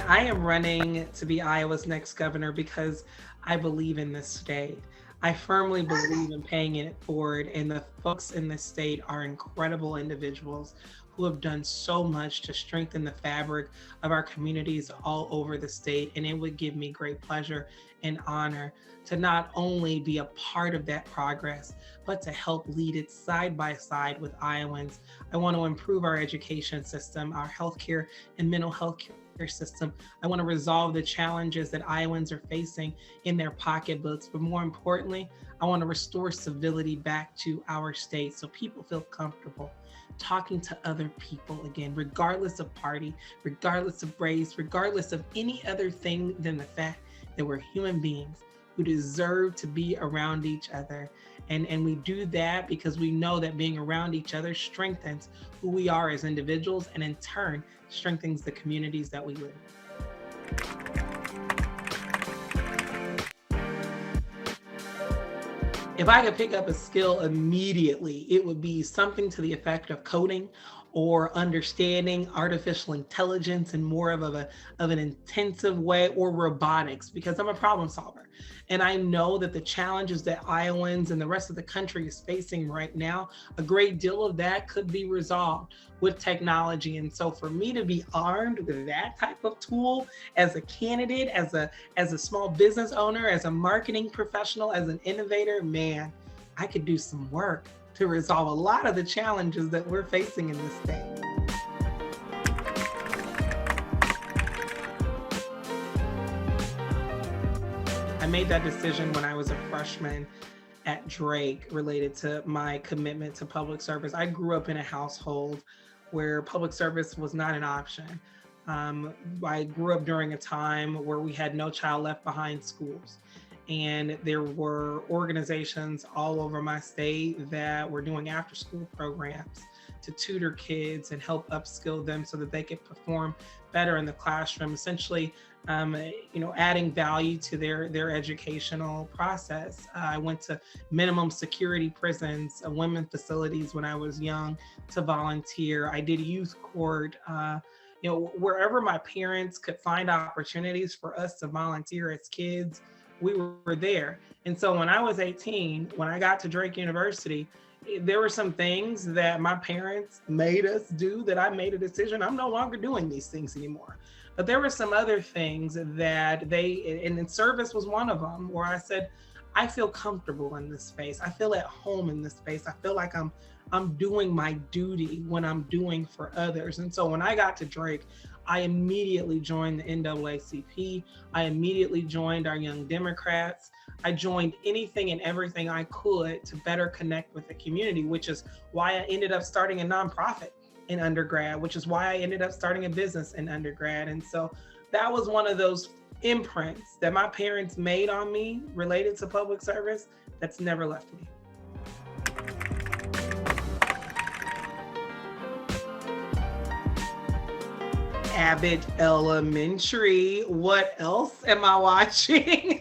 I am running to be Iowa's next governor because I believe in this state. I firmly believe in paying it forward, and the folks in this state are incredible individuals who have done so much to strengthen the fabric of our communities all over the state. And it would give me great pleasure and honor to not only be a part of that progress, but to help lead it side by side with Iowans. I want to improve our education system, our healthcare and mental health care system. I want to resolve the challenges that Iowans are facing in their pocketbooks. But more importantly, I want to restore civility back to our state so people feel comfortable talking to other people again, regardless of party, regardless of race, regardless of any other thing than the fact that we're human beings who deserve to be around each other. And we do that because we know that being around each other strengthens who we are as individuals, and in turn strengthens the communities that we live in. If I could pick up a skill immediately, it would be something to the effect of coding or understanding artificial intelligence in more of an intensive way, or robotics, because I'm a problem solver. And I know that the challenges that Iowans and the rest of the country is facing right now, a great deal of that could be resolved with technology. And so for me to be armed with that type of tool as a candidate, as a small business owner, as a marketing professional, as an innovator, man, I could do some work to resolve a lot of the challenges that we're facing in this state. I made that decision when I was a freshman at Drake related to my commitment to public service. I grew up in a household where public service was not an option. I grew up during a time where we had no child left behind schools. And there were organizations all over my state that were doing after school programs to tutor kids and help upskill them so that they could perform better in the classroom, essentially adding value to their educational process. I went to minimum security prisons, women facilities when I was young to volunteer. I did youth court, wherever my parents could find opportunities for us to volunteer as kids, we were there. And so when I was 18, when I got to Drake University, there were some things that my parents made us do that I made a decision, I'm no longer doing these things anymore. But there were some other things that and service was one of them, where I said, I feel comfortable in this space. I feel at home in this space. I feel like I'm doing my duty when I'm doing for others. And so when I got to Drake, I immediately joined the NAACP. I immediately joined our Young Democrats. I joined anything and everything I could to better connect with the community, which is why I ended up starting a nonprofit in undergrad, which is why I ended up starting a business in undergrad. And so that was one of those imprints that my parents made on me related to public service that's never left me. Abbott Elementary. What else am I watching?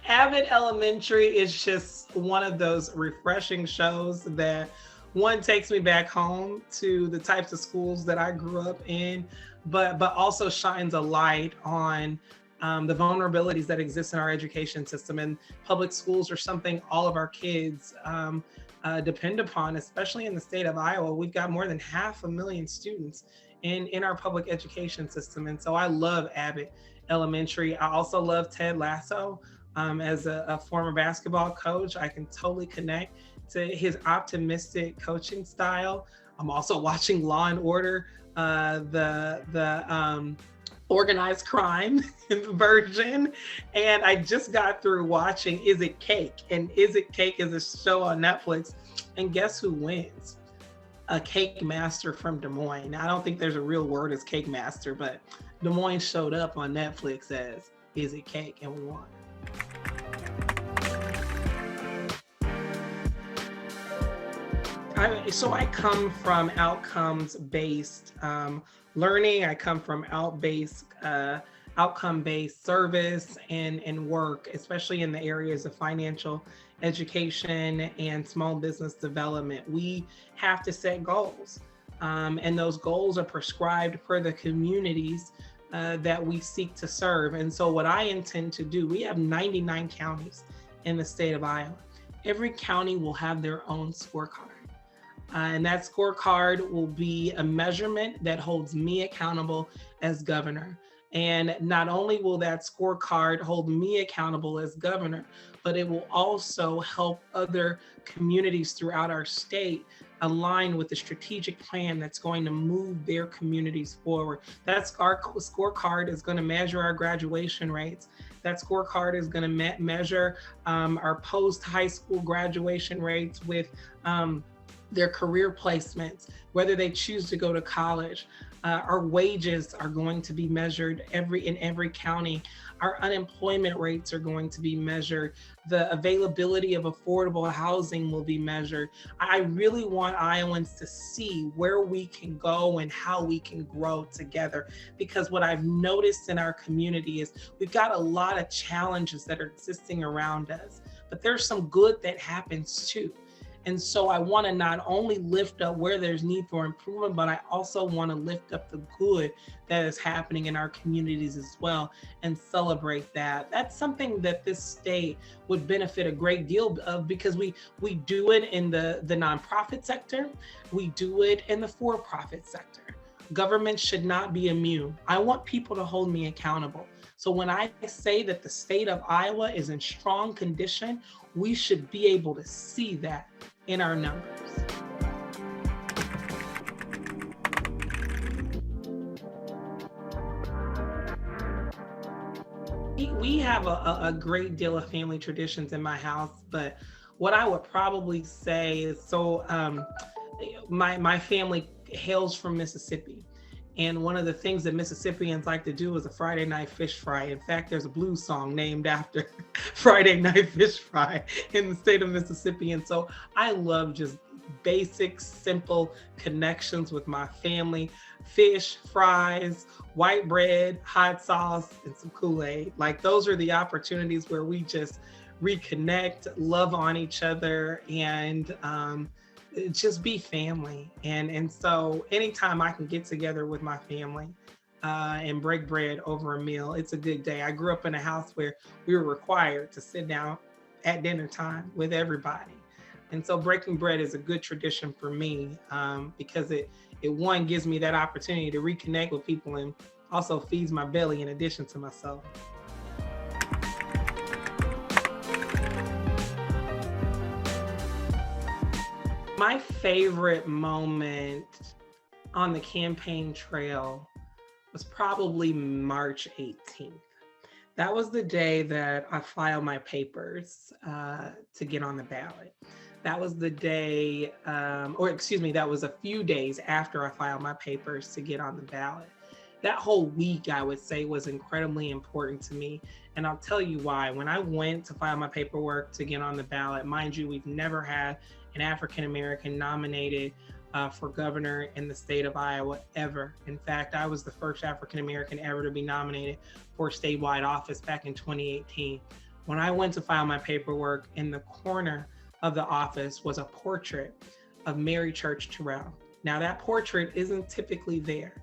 Abbott Elementary is just one of those refreshing shows that one takes me back home to the types of schools that I grew up in, but also shines a light on the vulnerabilities that exist in our education system. And public schools are something all of our kids depend upon, especially in the state of Iowa. We've got more than 500,000 students in our public education system. And so I love Abbott Elementary. I also love Ted Lasso. As a former basketball coach, I can totally connect to his optimistic coaching style. I'm also watching Law and Order, the organized crime version. And I just got through watching Is It Cake? And Is It Cake is a show on Netflix. And guess who wins? A cake master from Des Moines. Now, I don't think there's a real word as cake master, but Des Moines showed up on Netflix as Is It Cake? And we won. So I come from outcomes-based learning. I come from outcome-based service and work, especially in the areas of financial education and small business development. We have to set goals, and those goals are prescribed per the communities that we seek to serve. And so what I intend to do, we have 99 counties in the state of Iowa. Every county will have their own scorecard. And that scorecard will be a measurement that holds me accountable as governor. And not only will that scorecard hold me accountable as governor, but it will also help other communities throughout our state align with the strategic plan that's going to move their communities forward. That scorecard is going to measure our graduation rates. That scorecard is going to measure our post-high school graduation rates with their career placements, whether they choose to go to college. Our wages are going to be measured in every county. Our unemployment rates are going to be measured. The availability of affordable housing will be measured. I really want Iowans to see where we can go and how we can grow together. Because what I've noticed in our community is we've got a lot of challenges that are existing around us, but there's some good that happens too. And so I want to not only lift up where there's need for improvement, but I also want to lift up the good that is happening in our communities as well and celebrate that. That's something that this state would benefit a great deal of, because we do it in the nonprofit sector, we do it in the for-profit sector. Government should not be immune. I want people to hold me accountable. So when I say that the state of Iowa is in strong condition, we should be able to see that in our numbers. We have a great deal of family traditions in my house, but what I would probably say is, my family hails from Mississippi. And one of the things that Mississippians like to do is a Friday night fish fry. In fact, there's a blues song named after Friday night fish fry in the state of Mississippi. And so I love just basic, simple connections with my family. Fish, fries, white bread, hot sauce, and some Kool-Aid. Like, those are the opportunities where we just reconnect, love on each other, and just be family. And so anytime I can get together with my family and break bread over a meal, it's a good day. I grew up in a house where we were required to sit down at dinner time with everybody. And so breaking bread is a good tradition for me because it one, gives me that opportunity to reconnect with people and also feeds my belly in addition to my soul. My favorite moment on the campaign trail was probably March 18th. That was the day that I filed my papers to get on the ballot. That was the day, that was a few days after I filed my papers to get on the ballot. That whole week, I would say, was incredibly important to me. And I'll tell you why. When I went to file my paperwork to get on the ballot, mind you, we've never had an African-American nominated for governor in the state of Iowa ever. In fact, I was the first African-American ever to be nominated for statewide office back in 2018. When I went to file my paperwork, in the corner of the office was a portrait of Mary Church Terrell. Now, that portrait isn't typically there.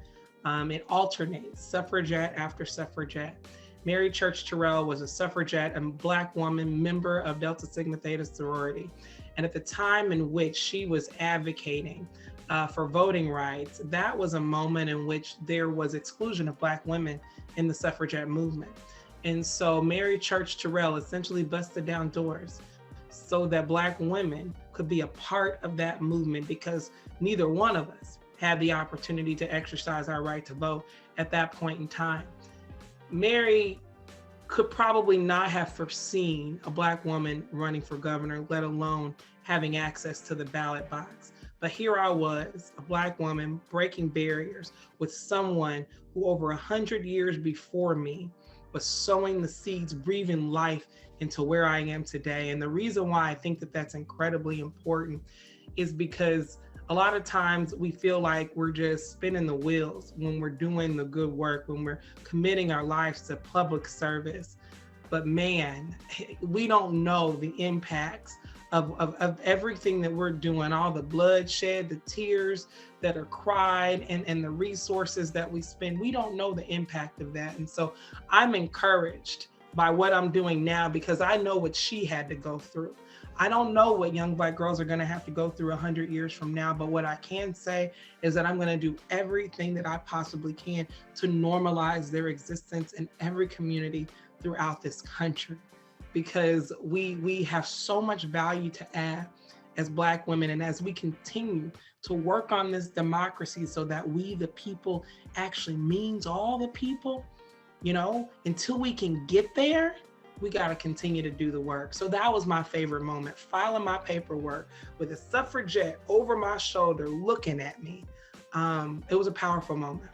It alternates, suffragette after suffragette. Mary Church Terrell was a suffragette, a Black woman, member of Delta Sigma Theta sorority. And at the time in which she was advocating for voting rights, that was a moment in which there was exclusion of Black women in the suffragette movement. And so Mary Church Terrell essentially busted down doors so that Black women could be a part of that movement, because neither one of us had the opportunity to exercise our right to vote at that point in time. Mary could probably not have foreseen a Black woman running for governor, let alone having access to the ballot box. But here I was, a Black woman breaking barriers with someone who over 100 years before me was sowing the seeds, breathing life into where I am today. And the reason why I think that that's incredibly important is because a lot of times we feel like we're just spinning the wheels when we're doing the good work, when we're committing our lives to public service. But man, we don't know the impacts of everything that we're doing, all the bloodshed, the tears that are cried, and the resources that we spend. We don't know the impact of that. And so I'm encouraged by what I'm doing now because I know what she had to go through. I don't know what young Black girls are going to have to go through 100 years from now, but what I can say is that I'm going to do everything that I possibly can to normalize their existence in every community throughout this country, because we have so much value to add as Black women. And as we continue to work on this democracy so that we, the people, actually means all the people, you know, until we can get there, we got to continue to do the work. So that was my favorite moment, filing my paperwork with a suffragette over my shoulder looking at me. It was a powerful moment.